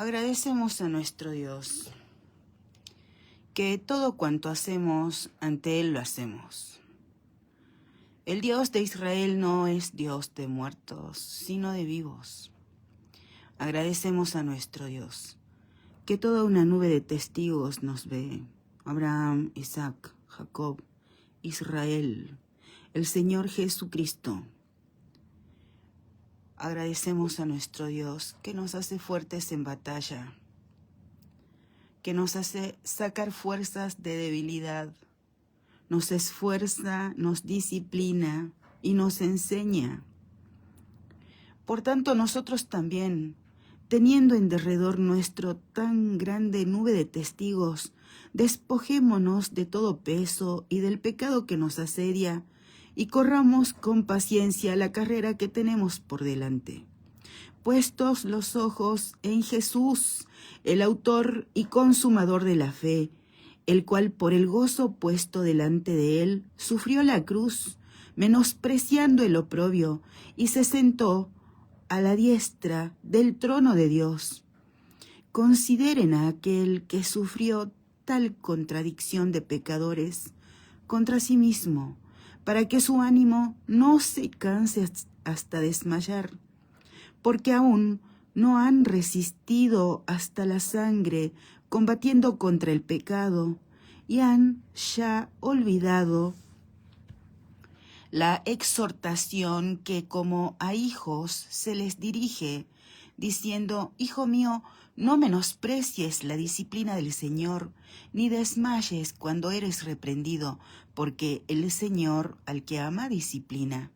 Agradecemos a nuestro Dios, que todo cuanto hacemos, ante Él lo hacemos. El Dios de Israel no es Dios de muertos, sino de vivos. Agradecemos a nuestro Dios, que toda una nube de testigos nos ve. Abraham, Isaac, Jacob, Israel, el Señor Jesucristo. Agradecemos a nuestro Dios, que nos hace fuertes en batalla, que nos hace sacar fuerzas de debilidad, nos esfuerza, nos disciplina y nos enseña. Por tanto, nosotros también, teniendo en derredor nuestro tan grande nube de testigos, despojémonos de todo peso y del pecado que nos asedia, y corramos con paciencia la carrera que tenemos por delante. Puestos los ojos en Jesús, el autor y consumador de la fe, el cual por el gozo puesto delante de él sufrió la cruz, menospreciando el oprobio, y se sentó a la diestra del trono de Dios. Consideren a aquel que sufrió tal contradicción de pecadores contra sí mismo, para que su ánimo no se canse hasta desmayar, porque aún no han resistido hasta la sangre, combatiendo contra el pecado, y han ya olvidado la exhortación que como a hijos se les dirige, diciendo: Hijo mío, no menosprecies la disciplina del Señor, ni desmayes cuando eres reprendido, porque el Señor al que ama disciplina,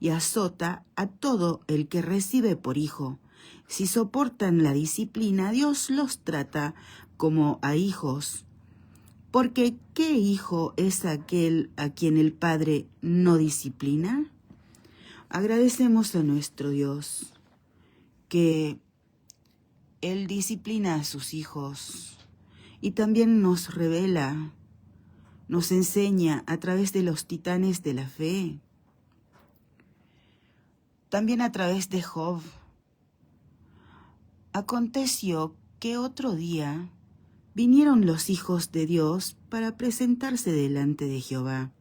y azota a todo el que recibe por hijo. Si soportan la disciplina, Dios los trata como a hijos. Porque ¿qué hijo es aquel a quien el Padre no disciplina? Agradecemos a nuestro Dios que Él disciplina a sus hijos y también nos revela, nos enseña a través de los titanes de la fe, también a través de Job. Aconteció que otro día vinieron los hijos de Dios para presentarse delante de Jehová.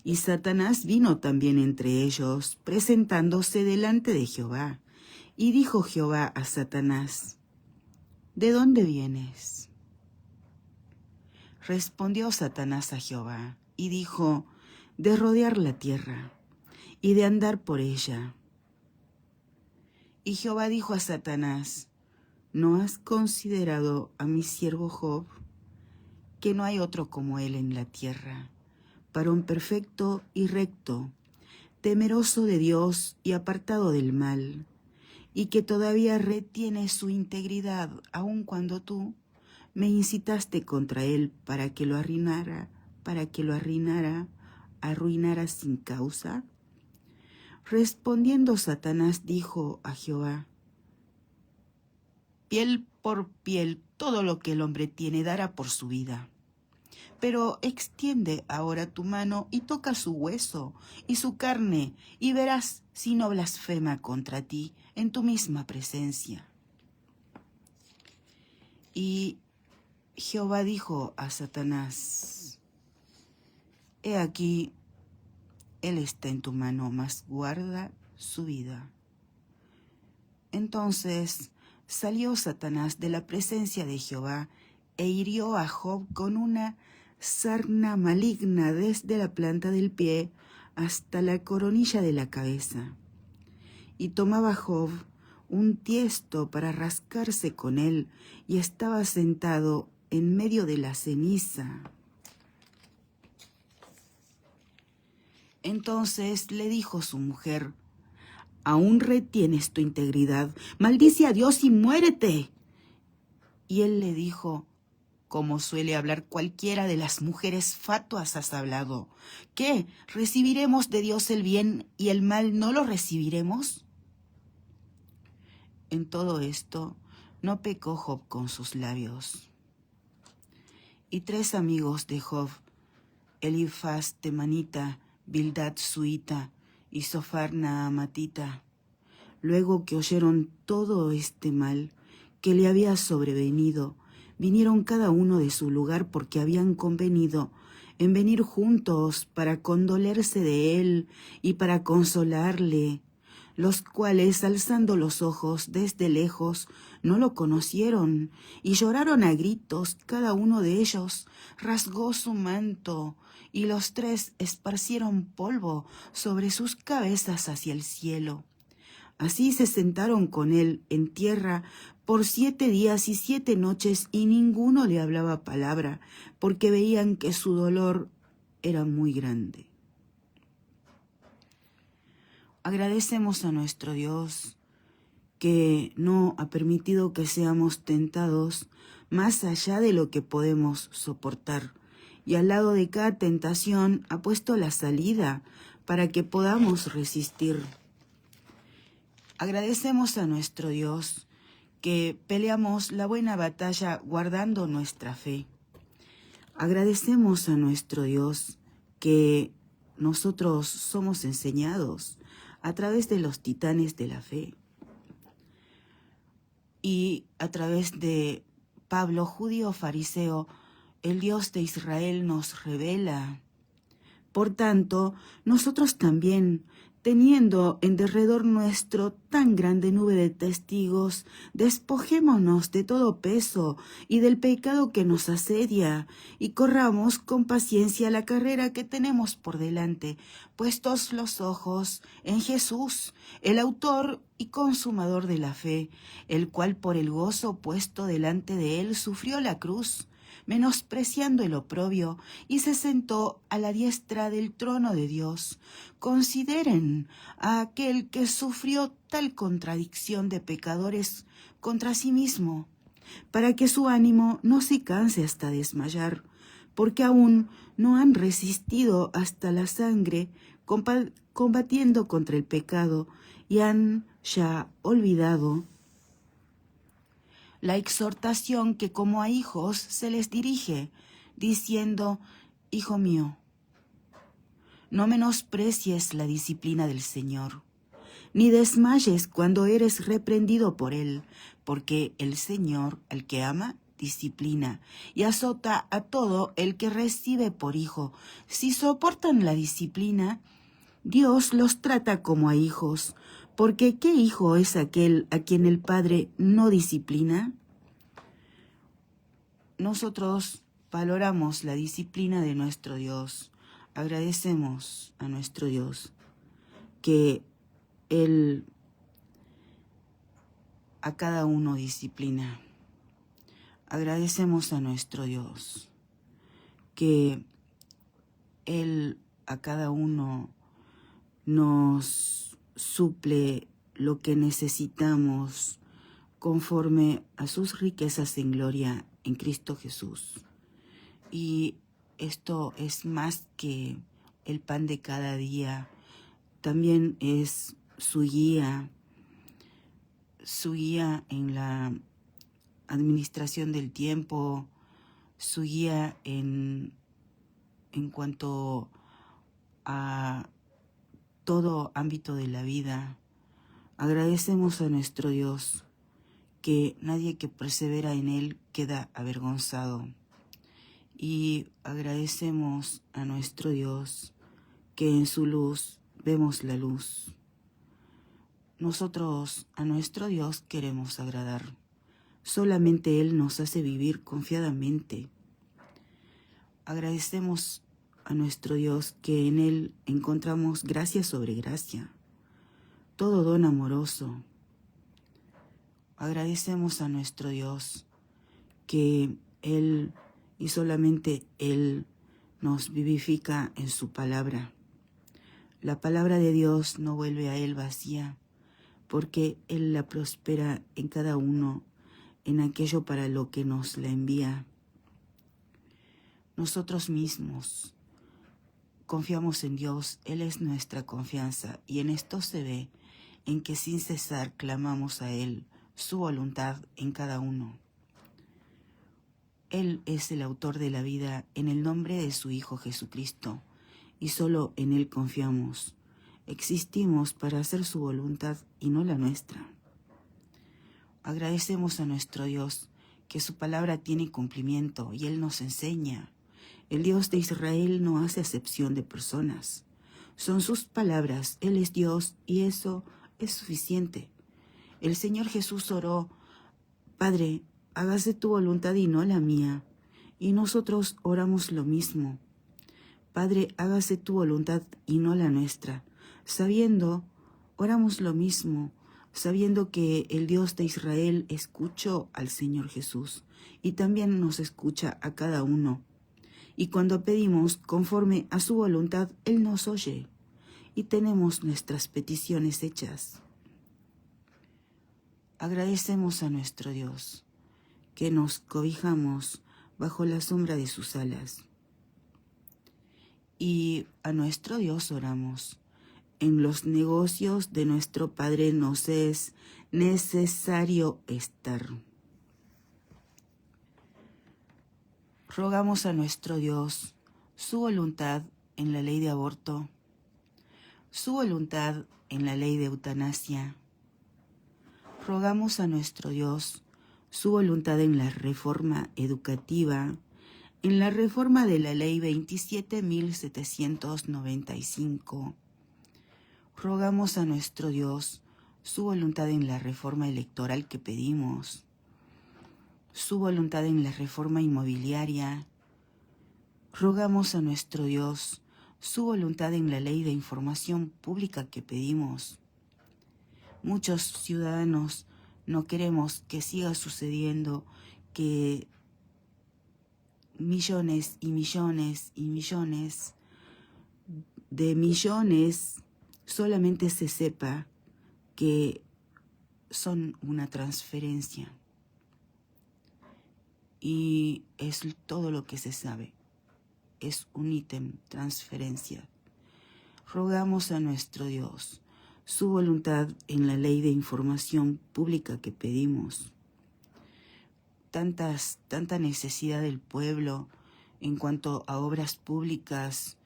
Y Satanás vino también entre ellos, presentándose delante de Jehová. Y dijo Jehová a Satanás: ¿De dónde vienes? Respondió Satanás a Jehová y dijo: de rodear la tierra y de andar por ella. Y Jehová dijo a Satanás: ¿no has considerado a mi siervo Job, que no hay otro como él en la tierra, varón perfecto y recto, temeroso de Dios y apartado del mal, y que todavía retiene su integridad, aun cuando tú me incitaste contra él para que lo arruinara sin causa? Respondiendo Satanás dijo a Jehová: piel por piel, todo lo que el hombre tiene dará por su vida. Pero extiende ahora tu mano y toca su hueso y su carne, y verás si no blasfema contra ti en tu misma presencia. Y Jehová dijo a Satanás: he aquí, él está en tu mano, mas guarda su vida. Entonces salió Satanás de la presencia de Jehová e hirió a Job con una sarna maligna desde la planta del pie hasta la coronilla de la cabeza. Y tomaba Job un tiesto para rascarse con él, y estaba sentado en medio de la ceniza. Entonces le dijo su mujer: ¿aún retienes tu integridad? Maldice a Dios y muérete. Y él le dijo: como suele hablar cualquiera de las mujeres fatuas has hablado. ¿Qué? ¿Recibiremos de Dios el bien y el mal no lo recibiremos? En todo esto no pecó Job con sus labios. Y 3 amigos de Job, Elifaz temanita, Bildad suita y Sofar naamatita, luego que oyeron todo este mal que le había sobrevenido, vinieron cada uno de su lugar porque habían convenido en venir juntos para condolerse de él y para consolarle, los cuales, alzando los ojos desde lejos, no lo conocieron, y lloraron a gritos. Cada uno de ellos rasgó su manto, y los tres esparcieron polvo sobre sus cabezas hacia el cielo. Así se sentaron con él en tierra por 7 días y 7 noches, y ninguno le hablaba palabra, porque veían que su dolor era muy grande. Agradecemos a nuestro Dios que no ha permitido que seamos tentados más allá de lo que podemos soportar, y al lado de cada tentación ha puesto la salida para que podamos resistir. Agradecemos a nuestro Dios que peleamos la buena batalla guardando nuestra fe. Agradecemos a nuestro Dios que nosotros somos enseñados a través de los titanes de la fe y a través de Pablo, judío fariseo, el Dios de Israel nos revela. Por tanto, nosotros también, teniendo en derredor nuestro tan grande nube de testigos, despojémonos de todo peso y del pecado que nos asedia, y corramos con paciencia la carrera que tenemos por delante, puestos los ojos en Jesús, el autor y consumador de la fe, el cual por el gozo puesto delante de él sufrió la cruz, menospreciando el oprobio, y se sentó a la diestra del trono de Dios. Consideren a aquel que sufrió tal contradicción de pecadores contra sí mismo, para que su ánimo no se canse hasta desmayar, porque aún no han resistido hasta la sangre, combatiendo contra el pecado, y han ya olvidado la exhortación que como a hijos se les dirige, diciendo: Hijo mío, no menosprecies la disciplina del Señor, ni desmayes cuando eres reprendido por Él, porque el Señor, al que ama, disciplina, y azota a todo el que recibe por hijo. Si soportan la disciplina, Dios los trata como a hijos, porque ¿qué hijo es aquel a quien el Padre no disciplina? Nosotros valoramos la disciplina de nuestro Dios. Agradecemos a nuestro Dios que Él a cada uno disciplina. Agradecemos a nuestro Dios que Él a cada uno nos suple lo que necesitamos conforme a sus riquezas en gloria en Cristo Jesús. Y esto es más que el pan de cada día, también es su guía en la administración del tiempo, su guía en cuanto a todo ámbito de la vida. Agradecemos a nuestro Dios que nadie que persevera en Él queda avergonzado. Y agradecemos a nuestro Dios que en su luz vemos la luz. Nosotros a nuestro Dios queremos agradar. Solamente Él nos hace vivir confiadamente. Agradecemos a nuestro Dios que en Él encontramos gracia sobre gracia, todo don amoroso. Agradecemos a nuestro Dios que Él y solamente Él nos vivifica en su palabra. La palabra de Dios no vuelve a Él vacía, porque Él la prospera en cada uno, en aquello para lo que nos la envía. Nosotros mismos confiamos en Dios, Él es nuestra confianza, y en esto se ve en que sin cesar clamamos a Él su voluntad en cada uno. Él es el autor de la vida en el nombre de su Hijo Jesucristo, y solo en Él confiamos. Existimos para hacer su voluntad y no la nuestra. Agradecemos a nuestro Dios que su palabra tiene cumplimiento y Él nos enseña. El Dios de Israel no hace acepción de personas. Son sus palabras, Él es Dios y eso es suficiente. El Señor Jesús oró: Padre, hágase tu voluntad y no la mía. Y nosotros oramos lo mismo: Padre, hágase tu voluntad y no la nuestra. Oramos lo mismo, sabiendo que el Dios de Israel escuchó al Señor Jesús y también nos escucha a cada uno. Y cuando pedimos conforme a su voluntad, Él nos oye y tenemos nuestras peticiones hechas. Agradecemos a nuestro Dios que nos cobijamos bajo la sombra de sus alas. Y a nuestro Dios oramos: en los negocios de nuestro Padre nos es necesario estar. Rogamos a nuestro Dios su voluntad en la ley de aborto, su voluntad en la ley de eutanasia. Rogamos a nuestro Dios su voluntad en la reforma educativa, en la reforma de la ley 27.795. Rogamos a nuestro Dios su voluntad en la reforma electoral que pedimos, su voluntad en la reforma inmobiliaria. Rogamos a nuestro Dios su voluntad en la ley de información pública que pedimos. Muchos ciudadanos no queremos que siga sucediendo que millones y millones y millones de millones solamente se sepa que son una transferencia. Y es todo lo que se sabe. Es un ítem, transferencia. Rogamos a nuestro Dios su voluntad en la ley de información pública que pedimos. Tanta necesidad del pueblo en cuanto a obras públicas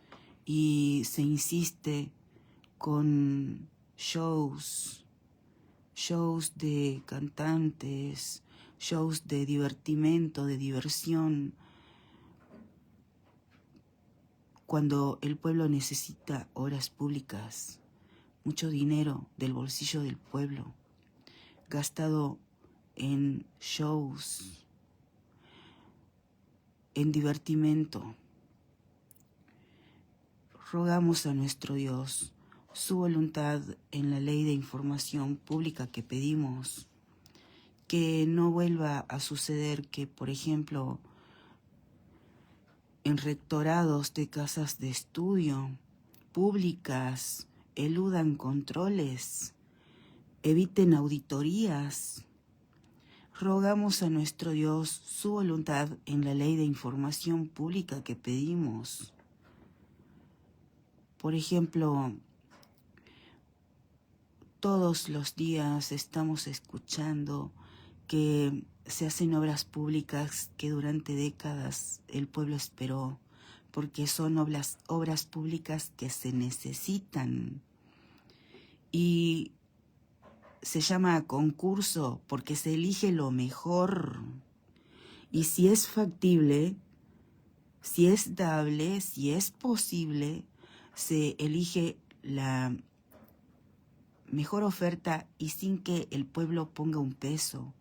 y se insiste con shows de cantantes, shows de divertimento, de diversión, cuando el pueblo necesita obras públicas, mucho dinero del bolsillo del pueblo, gastado en shows, en divertimento. Rogamos a nuestro Dios su voluntad en la ley de información pública que pedimos, que no vuelva a suceder que, por ejemplo, en rectorados de casas de estudio públicas eludan controles, eviten auditorías. Rogamos a nuestro Dios su voluntad en la ley de información pública que pedimos. Por ejemplo, todos los días estamos escuchando que se hacen obras públicas que durante décadas el pueblo esperó, porque son obras públicas que se necesitan. Y se llama concurso porque se elige lo mejor. Y si es factible, si es dable, si es posible, se elige la mejor oferta y sin que el pueblo ponga un peso,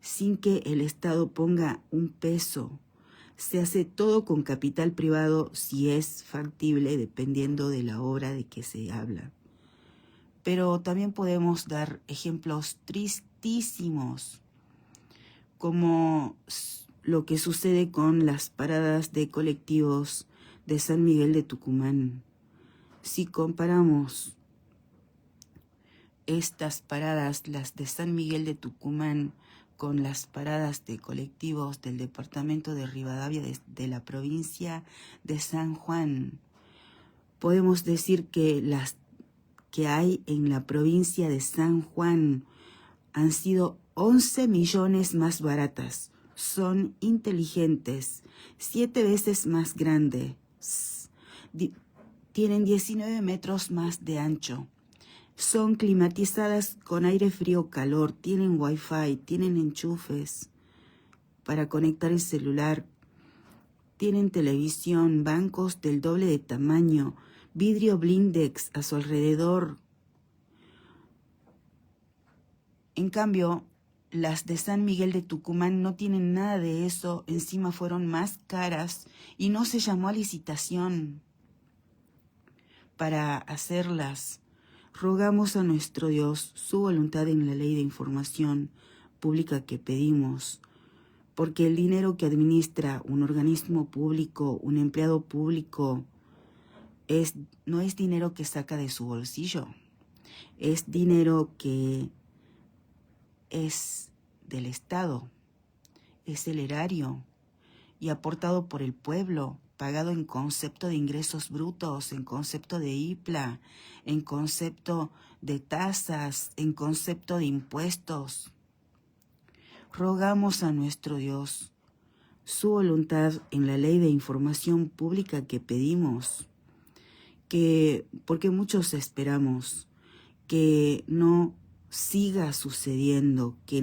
sin que el Estado ponga un peso. Se hace todo con capital privado si es factible, dependiendo de la obra de que se habla. Pero también podemos dar ejemplos tristísimos, como lo que sucede con las paradas de colectivos de San Miguel de Tucumán. Si comparamos estas paradas, las de San Miguel de Tucumán, con las paradas de colectivos del departamento de Rivadavia de la provincia de San Juan, podemos decir que las que hay en la provincia de San Juan han sido 11 millones más baratas. Son inteligentes, 7 veces más grandes, tienen 19 metros más de ancho, son climatizadas con aire frío calor, tienen wifi, tienen enchufes para conectar el celular, tienen televisión, bancos del doble de tamaño, vidrio blindex a su alrededor. En cambio, las de San Miguel de Tucumán no tienen nada de eso, encima fueron más caras y no se llamó a licitación para hacerlas. Rogamos a nuestro Dios su voluntad en la ley de información pública que pedimos, porque el dinero que administra un organismo público, un empleado público, no es dinero que saca de su bolsillo, es dinero que es del Estado, es el erario y aportado por el pueblo, pagado en concepto de ingresos brutos, en concepto de IPLA, en concepto de tasas, en concepto de impuestos. Rogamos a nuestro Dios su voluntad en la ley de información pública que pedimos, porque muchos esperamos que no siga sucediendo, que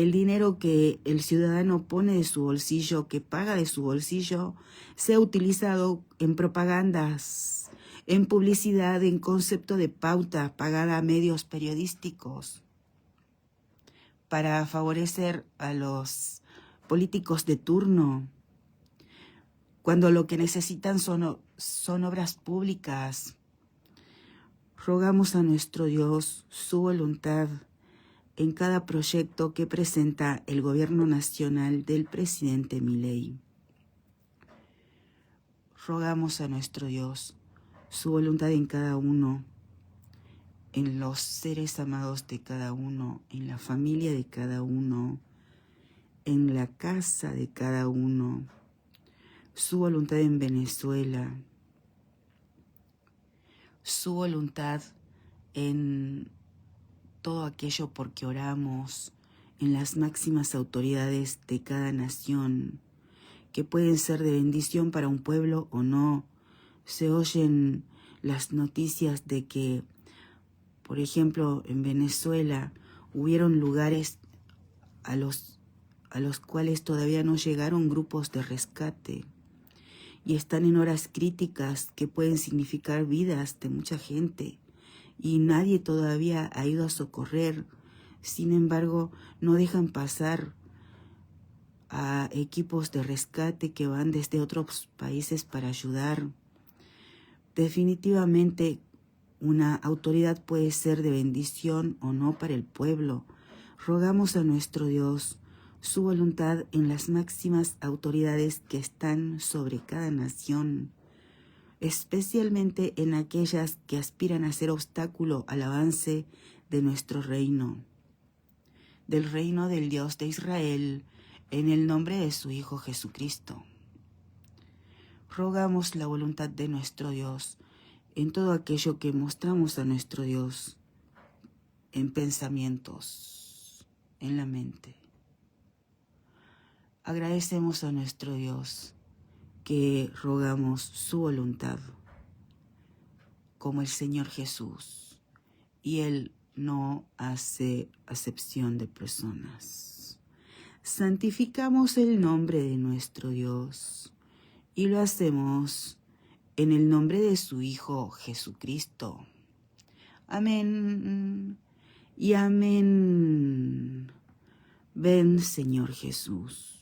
el dinero que el ciudadano pone de su bolsillo, que paga de su bolsillo, sea utilizado en propagandas, en publicidad, en concepto de pauta pagada a medios periodísticos, para favorecer a los políticos de turno, cuando lo que necesitan son obras públicas. Rogamos a nuestro Dios su voluntad en cada proyecto que presenta el gobierno nacional del presidente Milei. Rogamos a nuestro Dios su voluntad en cada uno, en los seres amados de cada uno, en la familia de cada uno, en la casa de cada uno, su voluntad en Venezuela, su voluntad en todo aquello por que oramos, en las máximas autoridades de cada nación, que pueden ser de bendición para un pueblo o no. Se oyen las noticias de que, por ejemplo, en Venezuela hubieron lugares a los cuales todavía no llegaron grupos de rescate y están en horas críticas que pueden significar vidas de mucha gente y nadie todavía ha ido a socorrer. Sin embargo, no dejan pasar a equipos de rescate que van desde otros países para ayudar. Definitivamente, una autoridad puede ser de bendición o no para el pueblo. Rogamos a nuestro Dios su voluntad en las máximas autoridades que están sobre cada nación, especialmente en aquellas que aspiran a ser obstáculo al avance de nuestro reino, del reino del Dios de Israel, en el nombre de su Hijo Jesucristo. Rogamos la voluntad de nuestro Dios en todo aquello que mostramos a nuestro Dios, en pensamientos, en la mente. Agradecemos a nuestro Dios que rogamos su voluntad, como el Señor Jesús, y Él no hace acepción de personas. Santificamos el nombre de nuestro Dios y lo hacemos en el nombre de su Hijo Jesucristo. Amén y amén. Ven, Señor Jesús.